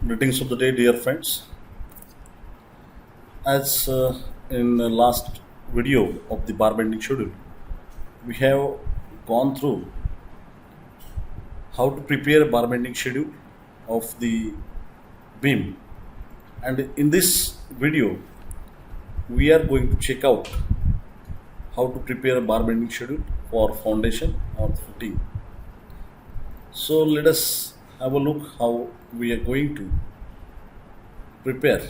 Greetings of the day, dear friends. As in the last video of the bar bending schedule, we have gone through how to prepare a bar bending schedule of the beam. And in this video, we are going to check out how to prepare a bar bending schedule for foundation or footing. So let us have a look how we are going to prepare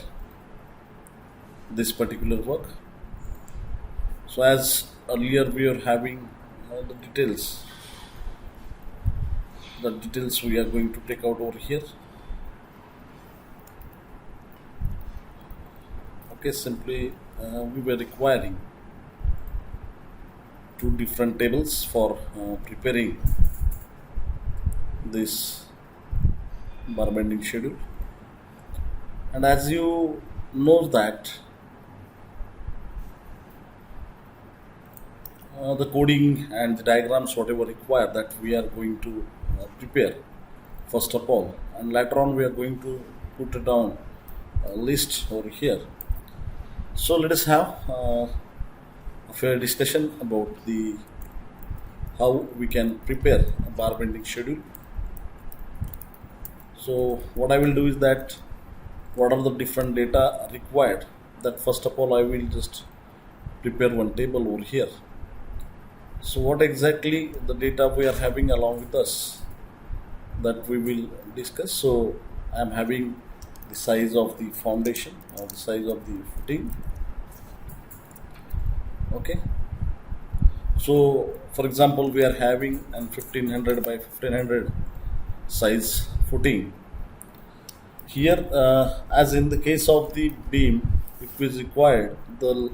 this particular work. So as earlier we are having the details we are going to take out over here. Okay, simply we were requiring two different tables for preparing this bar bending schedule. And as you know that the coding and the diagrams whatever required that we are going to prepare first of all, and later on we are going to put it down a list over here. So let us have a fair discussion about the how we can prepare a bar bending schedule. So what I will do is that what are the different data required, that first of all I will just prepare one table over here. So what exactly the data we are having along with us, that we will discuss. So I am having the size of the foundation or the size of the footing. Okay, so for example we are having an 1500 by 1500 size footing. Here as in the case of the beam, it is required the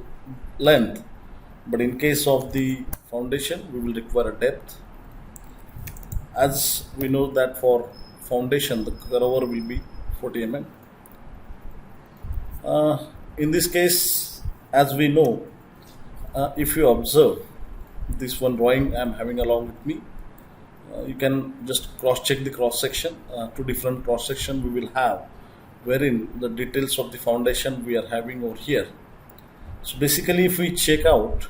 length, but in case of the foundation we will require a depth. As we know that for foundation the cover will be 40 mm. In this case, as we know, if you observe this one drawing I am having along with me, you can just cross check the cross section. Two different cross section we will have, wherein the details of the foundation we are having over here. So basically if we check out,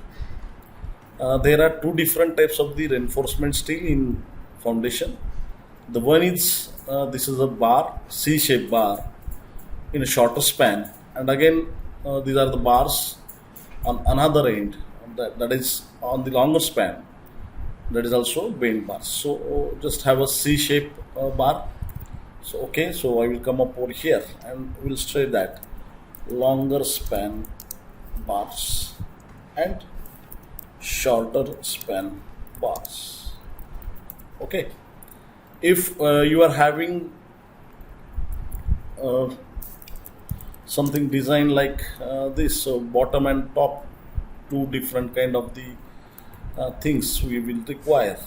there are two different types of the reinforcement steel in foundation. The one is this is a bar, C-shaped bar in a shorter span, and again these are the bars on another end that is on the longer span, that is also bend bars. So just have a C-shaped bar. So okay, so I will come up over here and we'll say that longer span bars and shorter span bars. Okay, if you are having uh, something designed like this, so bottom and top, two different kind of the things we will require.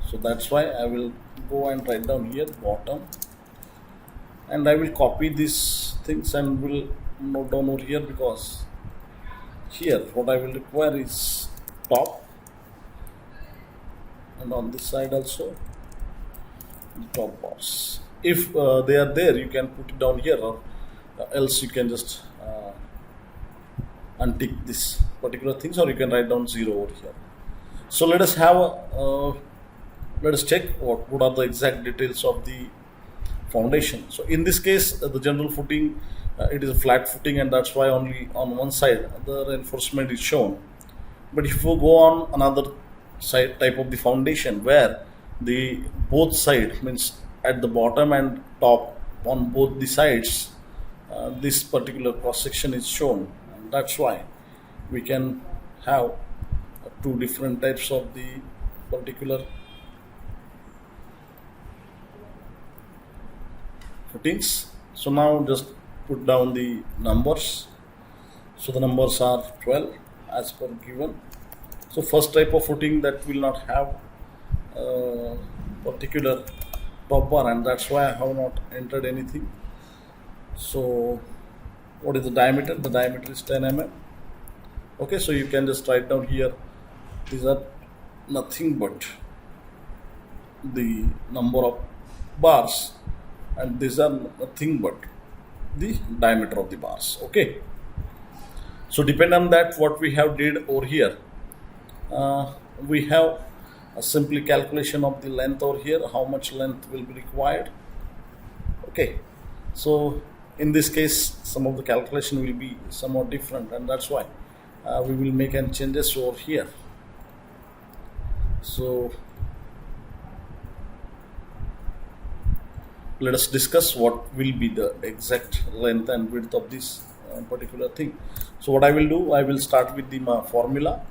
So that's why I will go and write down here bottom, and I will copy these things and will note down over here, because here what I will require is top, and on this side also the top bars. If they are there, you can put it down here, or else you can just untick this particular things, or you can write down 0 over here. So let us have let us check what are the exact details of the foundation. So in this case the general footing, it is a flat footing, and that's why only on one side the reinforcement is shown. But if you go on another side type of the foundation, where the both side means at the bottom and top on both the sides, this particular cross section is shown, and that's why we can have two different types of the particular footings. So now just put down the numbers. So the numbers are 12 as per given. So first type of footing that will not have particular top bar, and that's why I have not entered anything. So what is the diameter? The diameter is 10 mm. Okay, so you can just write down here, these are nothing but the number of bars and these are nothing but the diameter of the bars. Okay, so depend on that what we have did over here, uh, we have a simply calculation of the length over here, how much length will be required. Okay, so in this case some of the calculation will be somewhat different, and that's why we will make any changes over here. So let us discuss what will be the exact length and width of this particular thing. So what I will do, I will start with the formula.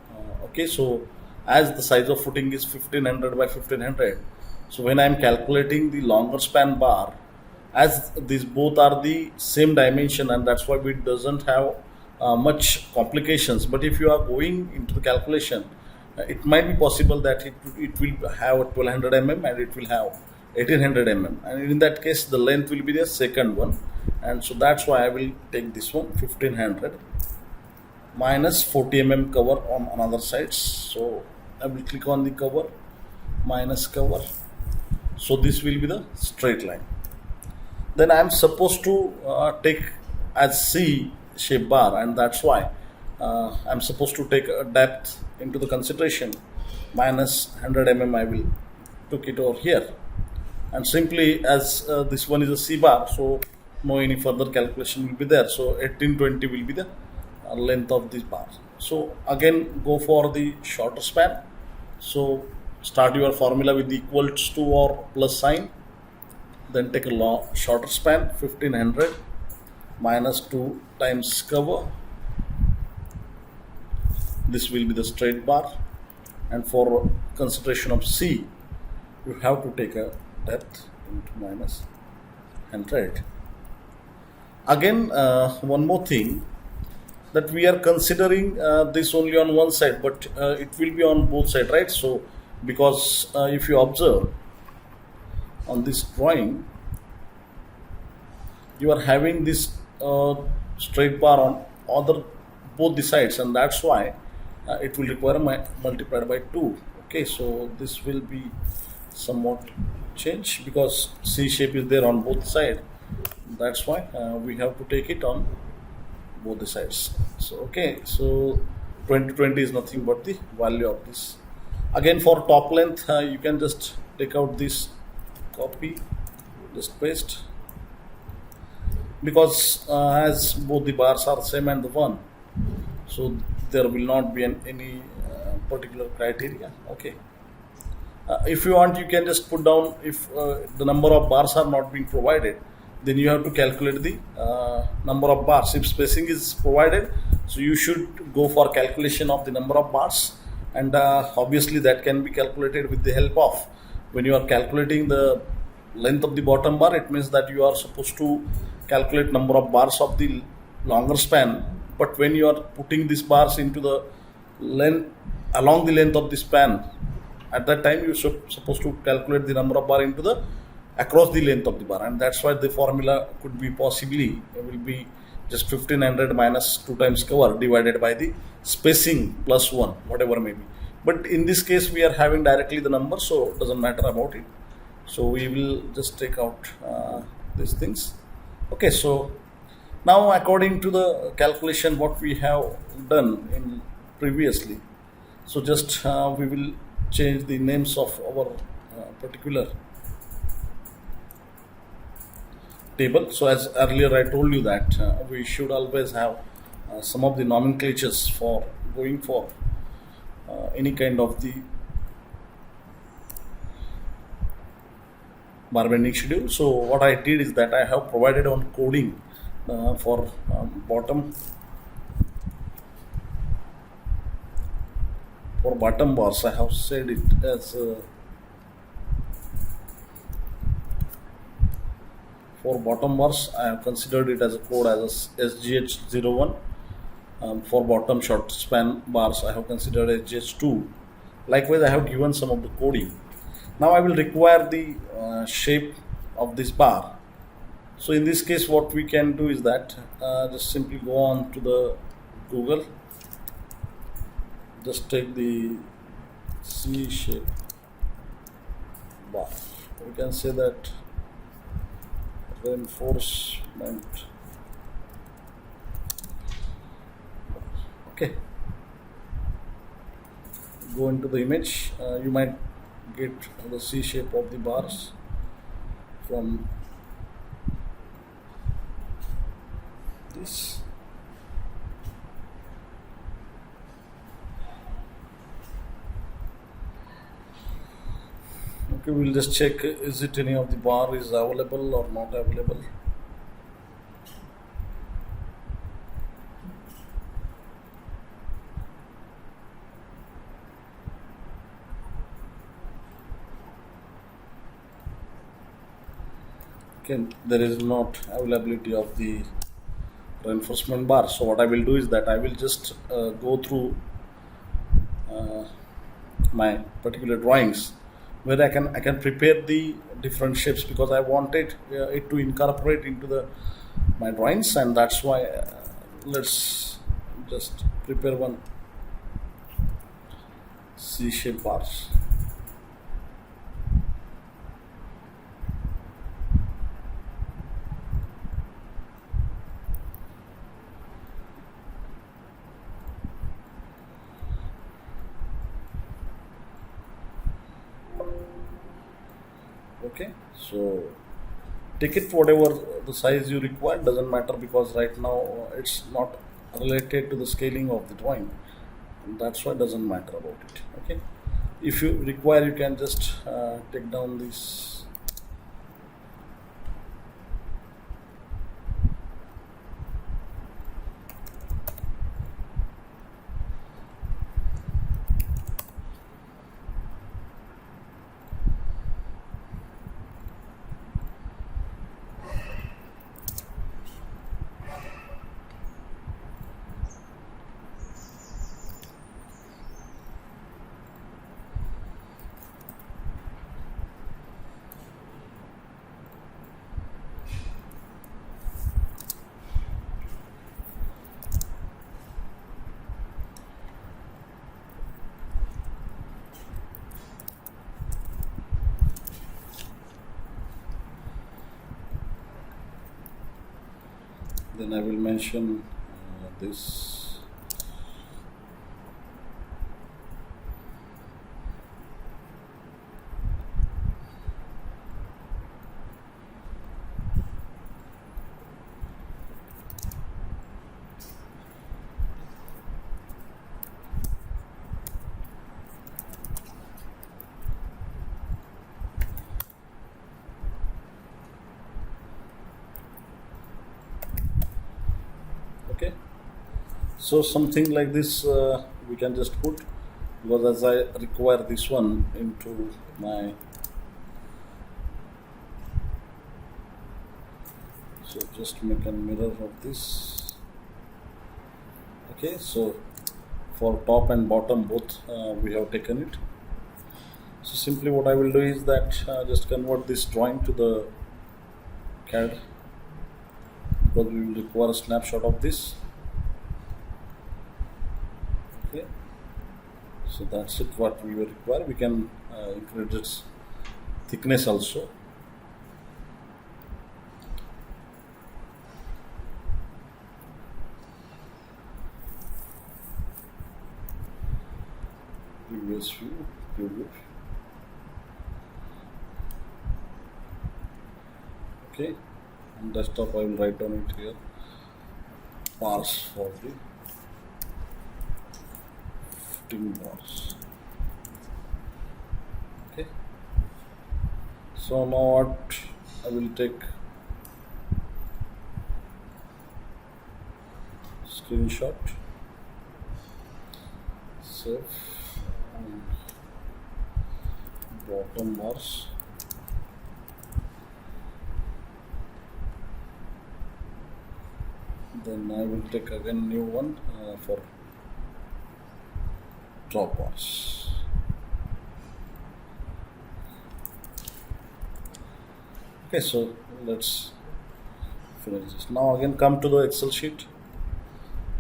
Okay, so as the size of footing is 1500 by 1500, so when I am calculating the longer span bar, as these both are the same dimension, and that's why it doesn't have much complications. But if you are going into the calculation, it might be possible that it will have 1200 mm and it will have 1800 mm, and in that case the length will be the second one, and so that's why I will take this one 1500 minus 40 mm cover on another side. So I will click on the cover, minus cover, so this will be the straight line. Then I am supposed to take as C shape bar, and that's why I am supposed to take a depth into the consideration, minus 100 mm I will took it over here, and simply as this one is a C bar, so no any further calculation will be there. So 1820 will be the length of this bar. So again go for the shorter span. So start your formula with the equals to or plus sign, then take a long shorter span 1500 minus 2 times cover, this will be the straight bar, and for consideration of C you have to take a depth into minus 100. Again one more thing, that we are considering this only on one side, but it will be on both sides, right? So because if you observe on this drawing, you are having this straight bar on other both the sides, and that's why it will require multiplied by 2. Okay, so this will be somewhat changed because C shape is there on both sides, that's why we have to take it on both the sides. So okay, so 2020 is nothing but the value of this. Again for top length you can just take out this, copy, just paste, because as both the bars are same and the one, so there will not be any particular criteria. Okay, if you want you can just put down, if the number of bars are not being provided, then you have to calculate the number of bars. If spacing is provided, so you should go for calculation of the number of bars, and obviously that can be calculated with the help of, when you are calculating the length of the bottom bar, it means that you are supposed to calculate number of bars of the longer span, but when you are putting these bars into the length along the length of the span, at that time you should supposed to calculate the number of bar into the across the length of the bar, and that's why the formula could be possibly will be just 1500 minus 2 times cover divided by the spacing plus 1, whatever may be. But in this case we are having directly the number, so it doesn't matter about it, so we will just take out these things. Okay, so now according to the calculation what we have done in previously, so just we will change the names of our particular table. So as earlier I told you that we should always have some of the nomenclatures for going for any kind of the bar bending schedule. So what I did is that I have provided on coding for bottom bars. I have said it as for bottom bars I have considered it as a code as a SGH01. For bottom short span bars I have considered SGH2. Likewise I have given some of the coding. Now I will require the shape of this bar. So in this case what we can do is that just simply go on to the Google, just take the C shape bar. We can say that reinforcement. Okay, go into the image. You might get the C shape of the bars from this. Okay, we'll just check is it any of the bar is available or not available. Okay, there is not availability of the reinforcement bar. So what I will do is that I will just go through my particular drawings where I can prepare the different shapes because I wanted it to incorporate into the my drawings, and that's why let's just prepare one C shape bars. Okay, so take it whatever the size you require, doesn't matter because right now it's not related to the scaling of the drawing, and that's why it doesn't matter about it. Okay, if you require you can just take down this. Then I will mention this. Okay, so something like this we can just put because as I require this one into my, so just make a mirror of this. Okay, so for top and bottom both we have taken it. So simply what I will do is that just convert this drawing to the CAD because we will require a snapshot of this. Okay, so that's it what we will require. We can increase its thickness also. Previous view, preview. Okay, on desktop I will write down it here. Parse for the 15 bars. Okay, so now what I will take screenshot, save, and bottom bars. Then I will take again new one for top bars. Okay, so let's finish this. Now again come to the Excel sheet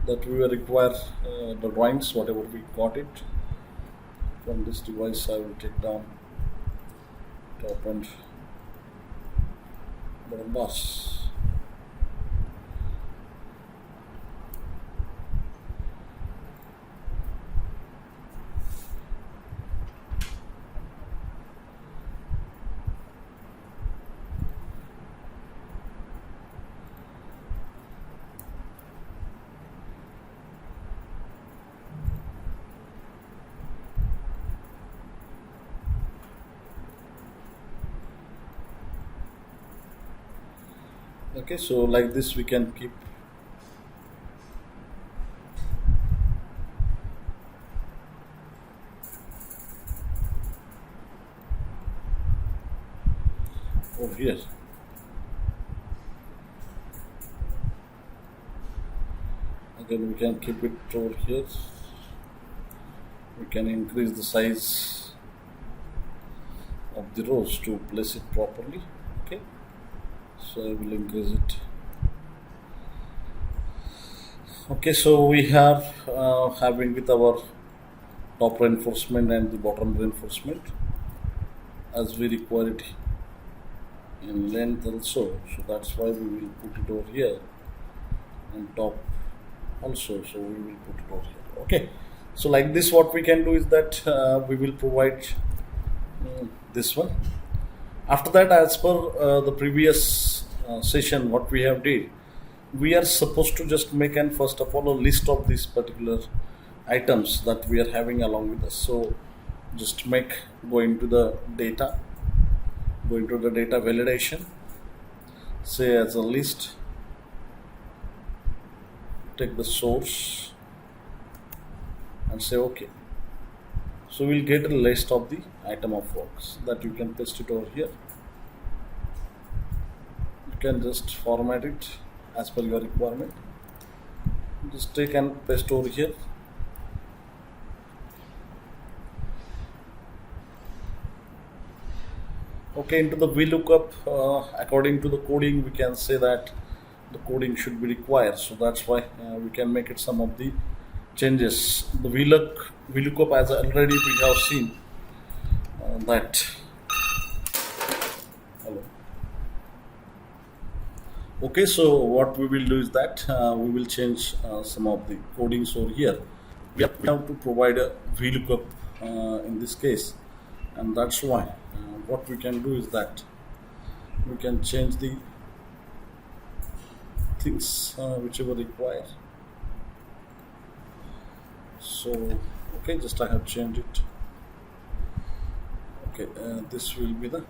that we will require the drawings, whatever we got it. From this device I will take down top and bottom bars. Okay, so like this we can keep. Over here. Again, we can keep it over here. We can increase the size of the rows to place it properly. Okay, so I will increase it. Okay, so we have having with our top reinforcement and the bottom reinforcement as we require it in length also, so that's why we will put it over here, and top also, so we will put it over here. Okay, so like this what we can do is that we will provide this one. After that, as per the previous session what we have did, we are supposed to just make and first of all a list of these particular items that we are having along with us. So just go into the data validation, say as a list, take the source and say okay. So we'll get a list of the item of works that you can paste it over here. You can just format it as per your requirement. Just take and paste over here. Okay, into the VLOOKUP, according to the coding, we can say that the coding should be required. So that's why we can make it some of the changes. The VLOOKUP, as already we have seen that. Hello. Okay, so what we will do is that we will change some of the codings over here. We have to provide a VLOOKUP in this case, and that's why what we can do is that we can change the things whichever required. So okay, just I have changed it. Okay, this will be the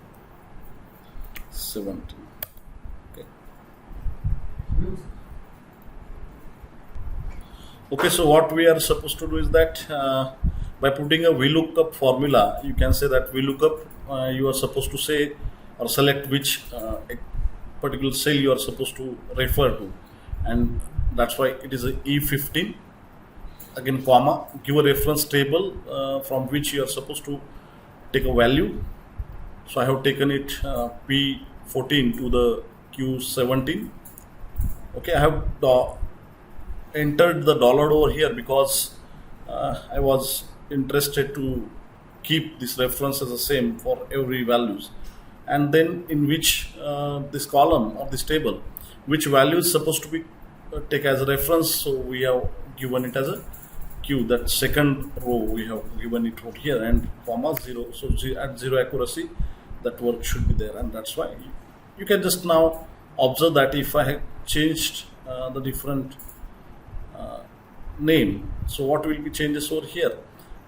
17. Okay. Okay, so what we are supposed to do is that by putting a VLOOKUP formula, you can say that VLOOKUP, you are supposed to say or select which a particular cell you are supposed to refer to, and that's why it is a E15. Again, comma, give a reference table from which you are supposed to take a value. So I have taken it P14 to the Q17. Okay, I have entered the dollar over here because I was interested to keep this reference as the same for every values, and then in which this column of this table, which value is supposed to be take as a reference. So we have given it as a Q. That second row we have given it over here, and comma 0. So at 0 accuracy, that work should be there, and that's why you can just now observe that if I have changed the different name, so what will be changes over here?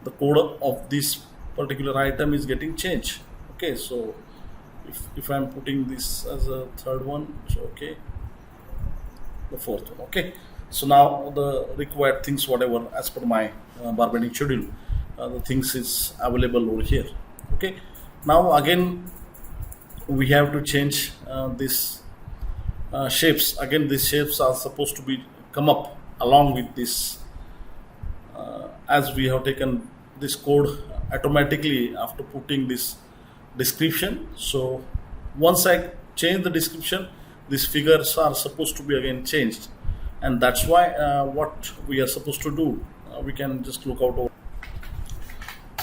The code of this particular item is getting changed. Okay, so if I'm putting this as a third one, so okay, the fourth one. Okay, so now the required things, whatever as per my bar bending schedule, the things is available over here. Okay, now again we have to change this shapes. Again, these shapes are supposed to be come up along with this, as we have taken this code automatically after putting this description. So once I change the description, these figures are supposed to be again changed, and that's why what we are supposed to do, we can just look out.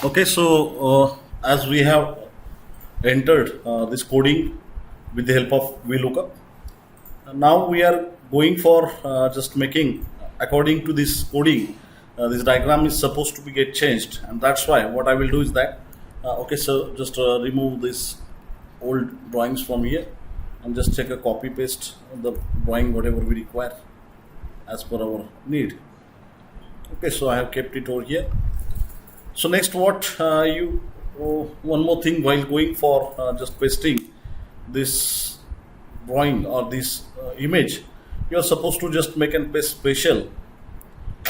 Okay, so as we have entered this coding, with the help of VLOOKUP. Now we are going for just making according to this coding. This diagram is supposed to be get changed, and that's why what I will do is that okay, so just remove this old drawings from here and just take a copy paste the drawing whatever we require as per our need. Okay, so I have kept it over here. So next, what one more thing while going for just pasting this drawing or this image, you are supposed to just make and paste special.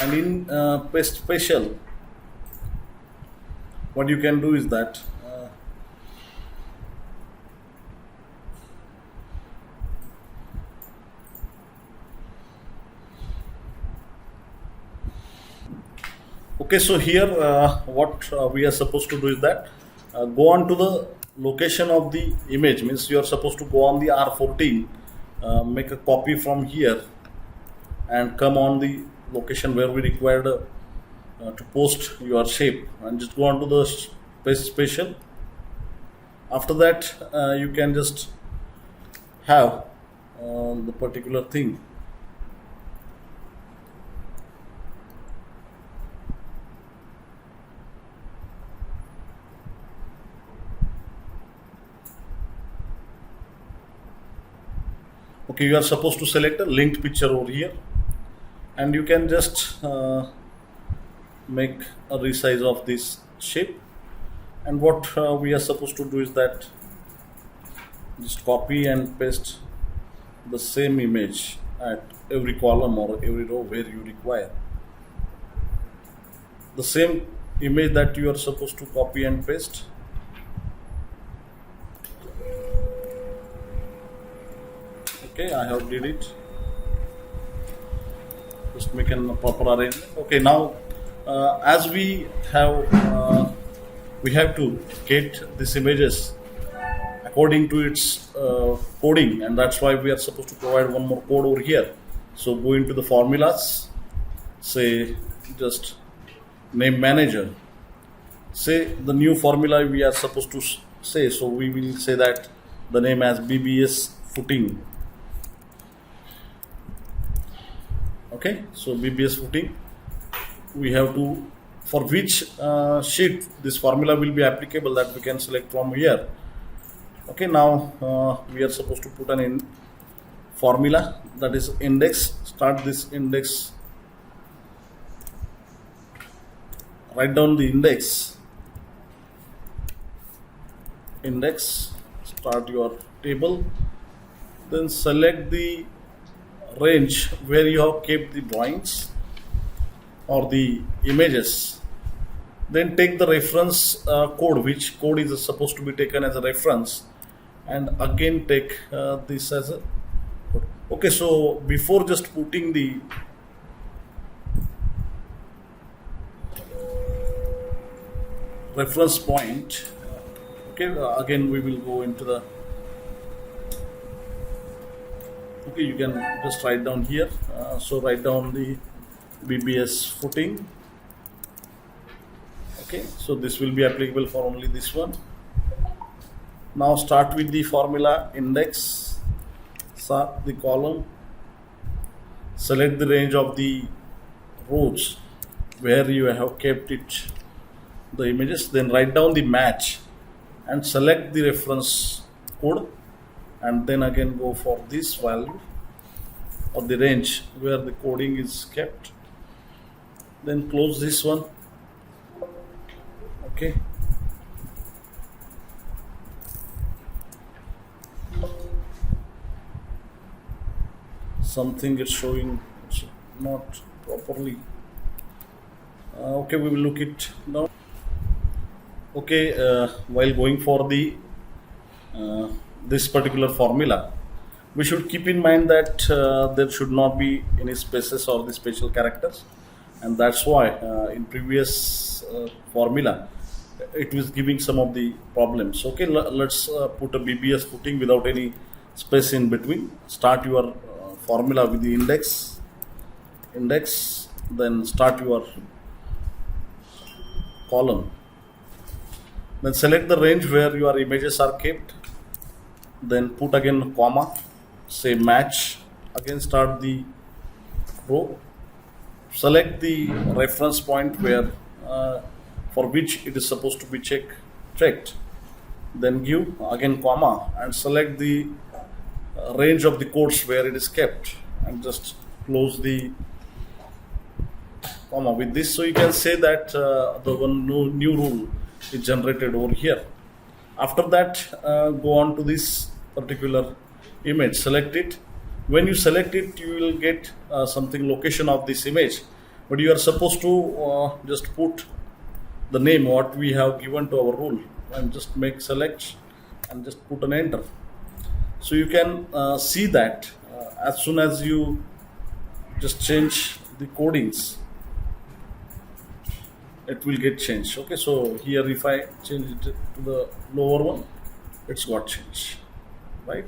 And in paste special, what you can do is that okay, so here what we are supposed to do is that go on to the location of the image, means you are supposed to go on the R14, make a copy from here and come on the location where we required to post your shape, and just go on to the paste special. After that you can just have the particular thing. Okay, you are supposed to select a linked picture over here, and you can just make a resize of this shape. And what we are supposed to do is that just copy and paste the same image at every column or every row where you require. The same image that you are supposed to copy and paste. Okay, I have did it. Just make a proper arrangement. Okay, now as we have to get these images according to its coding, and that's why we are supposed to provide one more code over here. So go into the formulas, say just name manager, say the new formula we are supposed to say. So we will say that the name as BBS footing. Okay, so BBS footing, we have to, for which sheet this formula will be applicable, that we can select from here. Okay, now we are supposed to put an formula, that is index. Start this index, write down the index, start your table, then select the range where you have kept the drawings or the images. Then take the reference code, which code is supposed to be taken as a reference, and again take this as a code. Okay, so before just putting the reference point, okay, again we will go into the, okay, you can just write down here. So write down the BBS footing. Okay, so this will be applicable for only this one. Now start with the formula index, start the column, select the range of the rows where you have kept it, the images, then write down the match and select the reference code, and then again go for this value or the range where the coding is kept, then close this one. Okay, something is showing, it's not properly. Okay, we will look it now. Okay, while going for the this particular formula, we should keep in mind that there should not be any spaces or the special characters, and that's why in previous formula it was giving some of the problems. Okay, let's put a BBS footing without any space in between. Start your formula with the index, then start your column, then select the range where your images are kept, then put again comma, say match, again start the row, select the reference point where for which it is supposed to be checked, then give again comma and select the range of the codes where it is kept, and just close the comma with this. So you can say that the one new rule is generated over here. After that, go on to this particular image, select it. When you select it, you will get something location of this image, but you are supposed to just put the name what we have given to our rule, and just make select and just put an enter. So you can see that as soon as you just change the codings, it will get changed. Okay, so here if I change it to the lower one, it's got changed, right?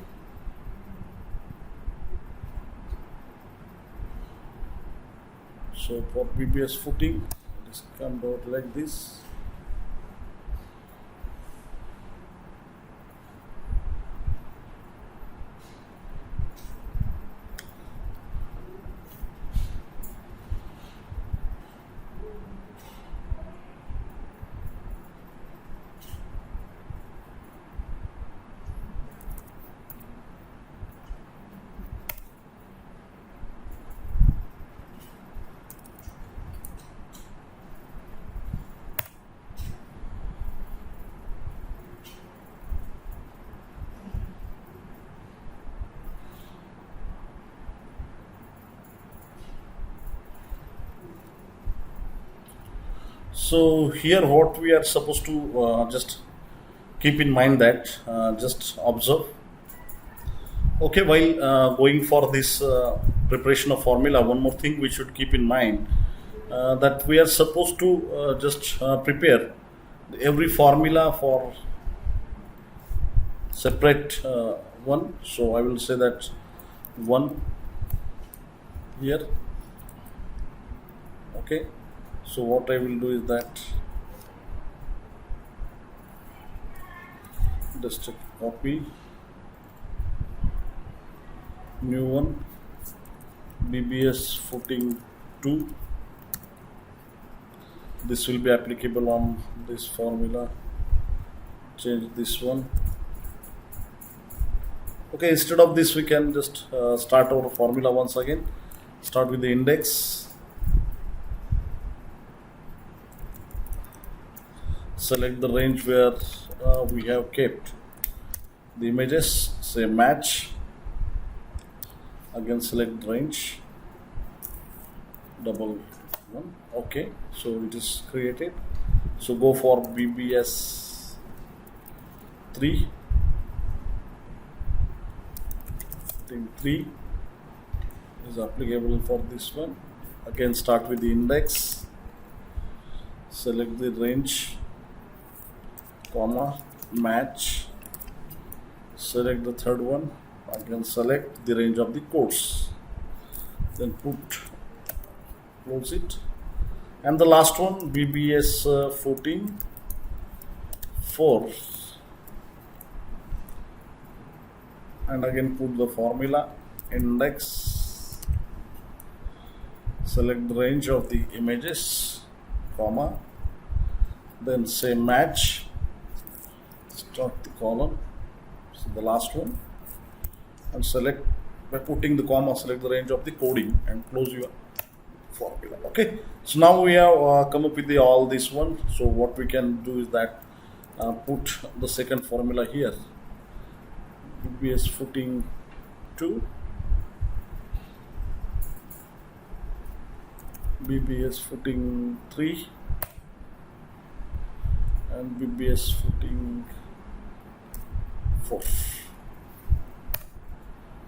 So for BBS footing, it is come out like this. So here what we are supposed to just keep in mind that just observe. Okay, while going for this preparation of formula, one more thing we should keep in mind, that we are supposed to just prepare every formula for separate one. So I will say that one here. Okay, so what I will do is that just copy new one, BBS footing 2. This will be applicable on this formula. Change this one. Okay, instead of this we can just start our formula once again. Start with the index, select the range where we have kept the images, say match, again select range, double one. Okay, so it is created. So go for BBS 3. Thing 3 is applicable for this one. Again start with the index, select the range, comma, match, select the third one, again select the range of the codes, then put, close it. And the last one, BBS 14 4, and again put the formula, index, select the range of the images, comma, then say match, start the column, so the last one, and select, by putting the comma, select the range of the coding and close your formula. Okay, so now we have come up with the all this one. So what we can do is that put the second formula here, BBS footing 2, BBS footing 3, and BBS footing 4.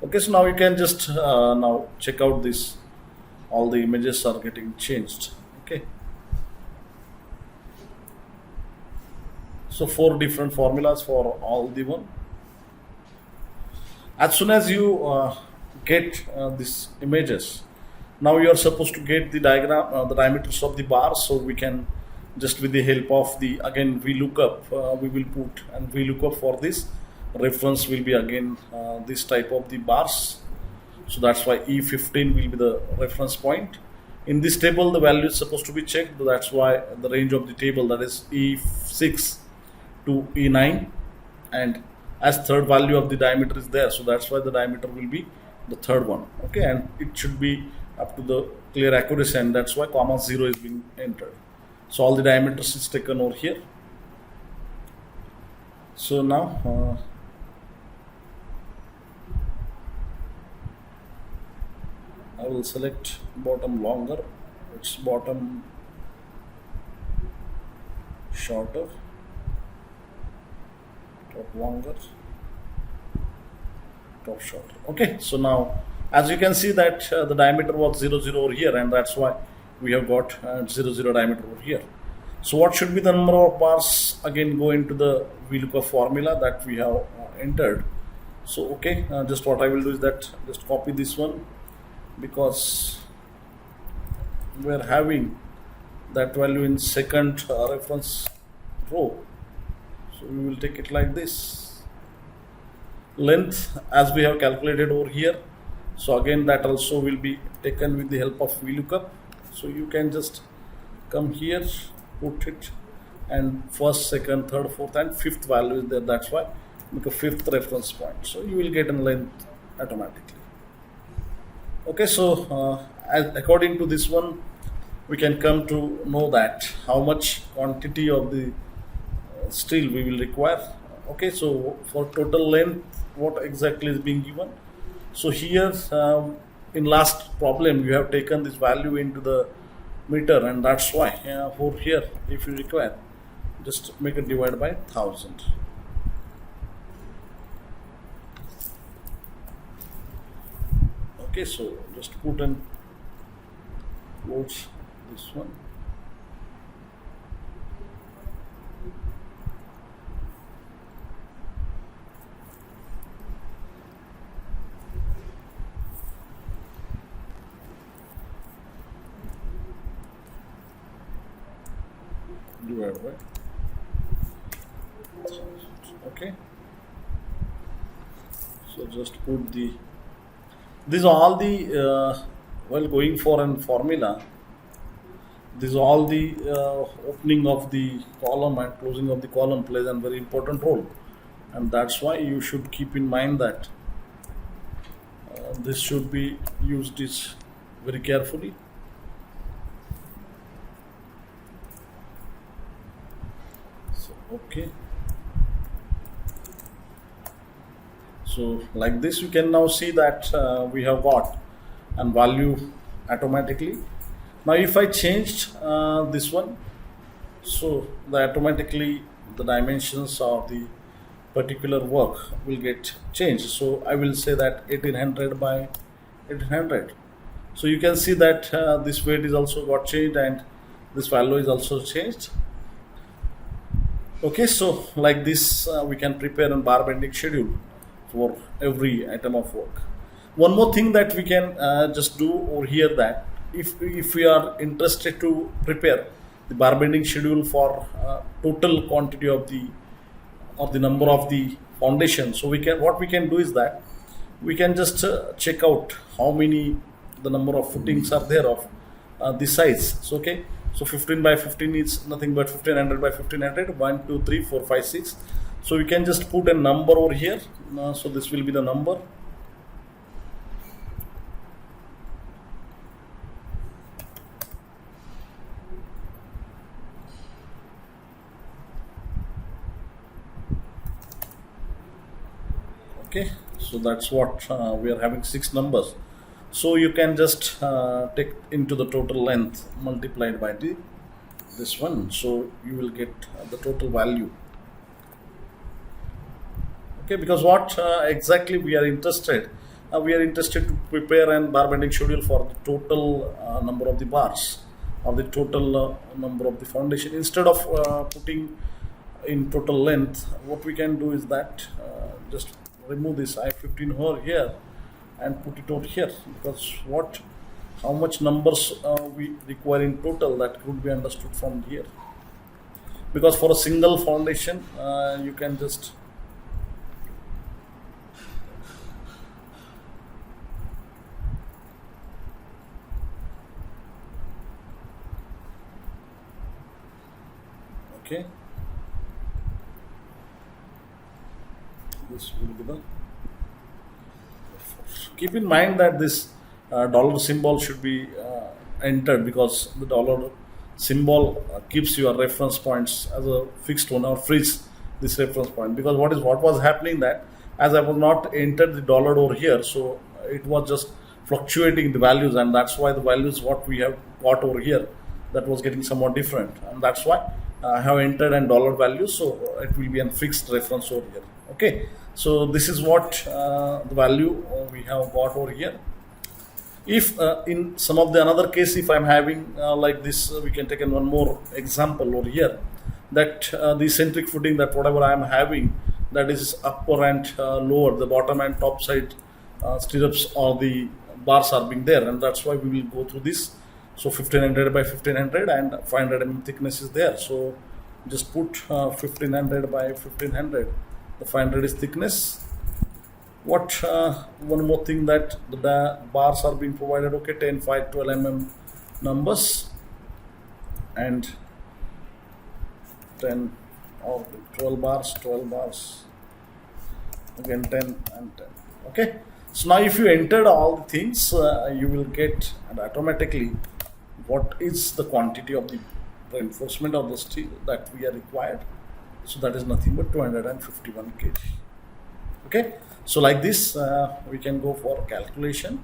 Okay, so now you can just now check out this, all the images are getting changed. Okay, so 4 different formulas for all the one. As soon as you get these images, now you are supposed to get the diagram, the diameters of the bars. So we can just, with the help of the, again VLOOKUP, we will put and VLOOKUP for this. reference will be again this type of the bars. So that's why E15 will be the reference point. In this table, the value is supposed to be checked. That's why the range of the table, that is E6 to E9, and as third value of the diameter is there, so that's why the diameter will be the third one. Okay, and it should be up to the clear accuracy, and that's why comma 0 is being entered. So all the diameters is taken over here. So now I will select bottom longer, it's bottom shorter, top longer, top shorter. Okay, so now as you can see that the diameter was 0 0 over here, and that's why we have got 0 0 diameter over here. So what should be the number of bars? Again, go into the VLOOKUP formula that we have entered. So okay, just what I will do is that just copy this one, because we are having that value in second reference row. So we will take it like this. Length as we have calculated over here. So again, that also will be taken with the help of VLOOKUP. So you can just come here, put it, and first, second, third, fourth, and fifth value is there. That's why make a fifth reference point. So you will get a length automatically. Okay, so according to this one, we can come to know that how much quantity of the steel we will require. Okay, so for total length, what exactly is being given? So here in last problem you have taken this value into the meter, and that's why for here, if you require, just make it divide by 1000. Okay, so just put and close this one. Divide by 1000. Okay, so just put the, these are all the while going for an formula, these are all the opening of the column and closing of the column plays a very important role, and that's why you should keep in mind that this should be used this very carefully. So okay, so like this you can now see that we have got and value automatically. Now if I changed this one, so the automatically the dimensions of the particular work will get changed. So I will say that 1800 by 1800. So you can see that this weight is also got changed, and this value is also changed. Okay, so like this we can prepare a bar bending schedule for every item of work. One more thing that we can just do over here, that if we are interested to prepare the bar bending schedule for total quantity of the number of the foundation, so we can, what we can do is that we can just check out how many the number of footings are there of this size. So okay, so 15 by 15 is nothing but 1500 by 1500, 1 2 3 4 5 6. So we can just put a number over here. So this will be the number. Okay, so that's what we are having 6 numbers. So you can just take into the total length multiplied by this one, so you will get the total value. Okay, because what exactly we are interested, to prepare an bar bending schedule for the total number of the bars, or the total number of the foundation. Instead of putting in total length, what we can do is that just remove this I-15 over here and put it over here, because how much numbers we require in total, that could be understood from here. Because for a single foundation you can just Okay, this will be the. Keep in mind that this dollar symbol should be entered, because the dollar symbol keeps your reference points as a fixed one, or freeze this reference point, because what was happening, that as I was not entered the dollar over here, so it was just fluctuating the values, and that's why the values what we have got over here, that was getting somewhat different, and that's why I have entered and dollar value, so it will be a fixed reference over here. Okay, so this is what the value we have got over here. If in some of the another case, if I'm having like this, we can take in one more example over here, that the centric footing, that whatever I am having, that is upper and lower, the bottom and top side stirrups or the bars are being there, and that's why we will go through this. So 1500 by 1500 and 500 mm thickness is there, so just put 1500 by 1500, the 500 is thickness. What one more thing, that the bars are being provided, okay, 10, 5, 12 mm numbers, and 10 or 12 bars, again 10 and 10. Okay, so now if you entered all the things, you will get, and automatically, what is the quantity of the reinforcement of the steel that we are required. So that is nothing but 251 kg. Okay, so like this we can go for calculation,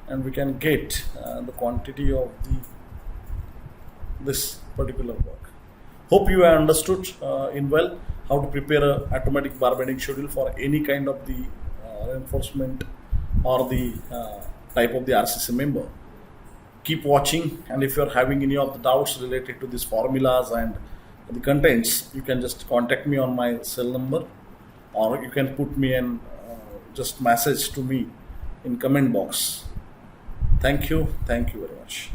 and we can get the quantity of this particular work. Hope you have understood in well how to prepare a automatic bar bending schedule for any kind of the reinforcement or the type of the RCC member. Keep watching, and if you are having any of the doubts related to these formulas and the contents, you can just contact me on my cell number, or you can put me and just message to me in comment box. Thank you very much.